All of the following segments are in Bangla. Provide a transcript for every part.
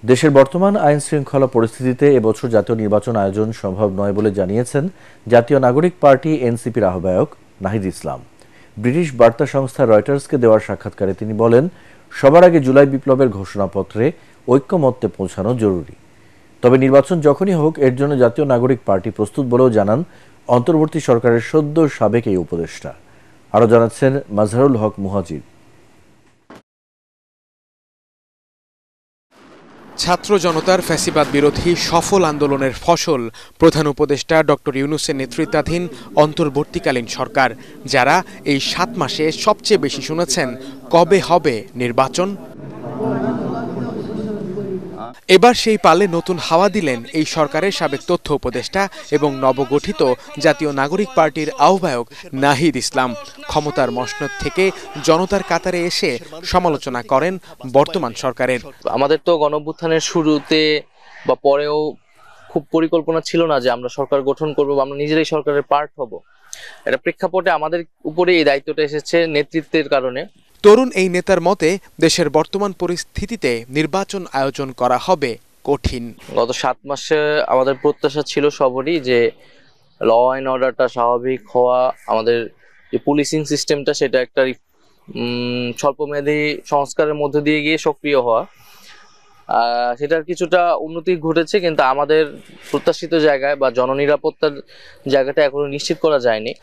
দেশের বর্তমান আইন শৃঙ্খলা পরিস্থিতিতে এবছর জাতীয় নির্বাচন আয়োজন সম্ভব নয় বলে জানিয়েছেন জাতীয় নাগরিক পার্টি এনসিপির আহ্বায়ক নাহিদ ইসলাম। ব্রিটিশ বার্তা সংস্থা রয়টার্সকে দেওয়া সাক্ষাৎকারে তিনি বলেন, সবার আগে জুলাই বিপ্লবের ঘোষণাপত্রে ঐক্যমত্যে পৌঁছানো জরুরি। তবে নির্বাচন যখনই হোক এর জন্য জাতীয় নাগরিক পার্টি প্রস্তুত বলেও জানান অন্তর্বর্তী সরকারের সদ্য সাবেক এই উপদেষ্টা। আরও জানাচ্ছেন মাজহারুল হক মুহাজির। ছাত্র জনতার ফ্যাসিবাদ বিরোধী সফল আন্দোলনের ফসল প্রধান উপদেষ্টা ডক্টর ইউনূসের নেতৃত্বাধীন অন্তর্বর্তীকালীন সরকার, যারা এই ৭ মাসে সবচেয়ে বেশি শুনেছেন কবে হবে নির্বাচন। এবার সেই পালে নতুন হাওয়া দিলেন এই সরকারের সাবেক তথ্য উপদেষ্টা এবং নবগঠিত জাতীয় নাগরিক পার্টির আহ্বায়ক নাহিদ ইসলাম। ক্ষমতার মসনদ থেকে জনতার কাতারে এসে সমালোচনা করেন বর্তমান সরকারের। আমাদের তো গণঅভ্যুত্থানের শুরুতে বা পরেও খুব পরিকল্পনা ছিল না যে আমরা সরকার গঠন করব বা আমরা নিজেরাই সরকারের পার্ট হব। এটা প্রেক্ষাপটে আমাদের উপরে এই দায়িত্বটা এসেছে নেতৃত্বের কারণে। তরুণ এই নেতার মতে দেশের বর্তমান পরিস্থিতিতে নির্বাচন আয়োজন করা হবে কঠিন। গত ৭ মাসে আমাদের প্রত্যাশা ছিল সবারই যে ল অ্যান্ড অর্ডারটা স্বাভাবিক হওয়া, আমাদের যে পুলিশিং সিস্টেমটা সেটা একটা স্বল্পমেয়াদী সংস্কারের মধ্য দিয়ে গিয়ে সক্রিয় হওয়া। সেটার কিছুটা উন্নতি ঘটেছে, কিন্তু আমাদের প্রত্যাশিত জায়গায় বা জননিরাপত্তার জায়গাটা এখনো নিশ্চিত করা যায়নি।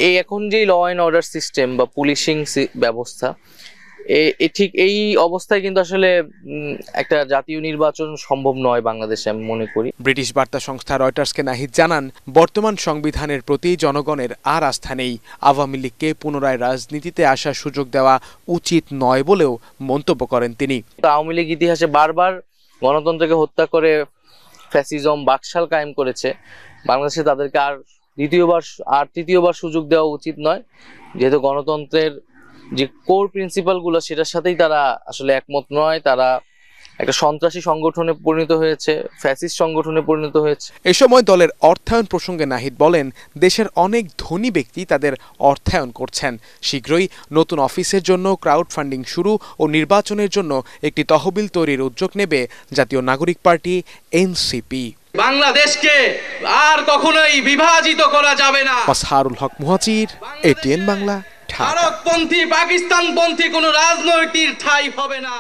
এই এখন যে ল অ্যান্ড অর্ডার সিস্টেম বা পুলিশিং ব্যবস্থা, ঠিক এই অবস্থায় কিন্তু আসলে একটা জাতীয় নির্বাচন সম্ভব নয় বাংলাদেশে, আমি মনে করি। ব্রিটিশ বার্তা সংস্থা রয়টার্সকে নাহিদ জানান, বর্তমান সংবিধানের প্রতি জনগণের আর আস্থা নেই। আওয়ামী লীগকে পুনরায় রাজনীতিতে আসার সুযোগ দেওয়া উচিত নয় বলেও মন্তব্য করেন তিনি। আওয়ামী লীগ ইতিহাসে বারবার গণতন্ত্রকে হত্যা করে ফ্যাসিজম বাকশাল কায়েম করেছে। বাংলাদেশে তাদেরকে আর তৃতীয়বার সুযোগ দেওয়া উচিত নয়, যেহেতু গণতন্ত্রের যে কোর প্রিন্সিপাল গুলো সেটার সাথেই তারা আসলে একমত নয়। তারা একটা সন্ত্রাসী সংগঠনে পরিণত হয়েছে, ফ্যাসিস্ট সংগঠনে পরিণত হয়েছে। এ সময় দলের অর্থায়ন প্রসঙ্গে নাহিদ বলেন, দেশের অনেক ধনী ব্যক্তি তাদের অর্থায়ন করছেন। শীঘ্রই নতুন অফিসের জন্য ক্রাউড ফান্ডিং শুরু ও নির্বাচনের জন্য একটি তহবিল তৈরির উদ্যোগ নেবে জাতীয় নাগরিক পার্টি এনসিপি। বাংলাদেশকে আর কখনোই বিভাজিত করা যাবে না। মাজহারুল হক মুহাজির, এটিএন বাংলা। ভারতপন্থী পাকিস্তানপন্থী কোনো রাজনৈতিক ঠাঁই হবে না।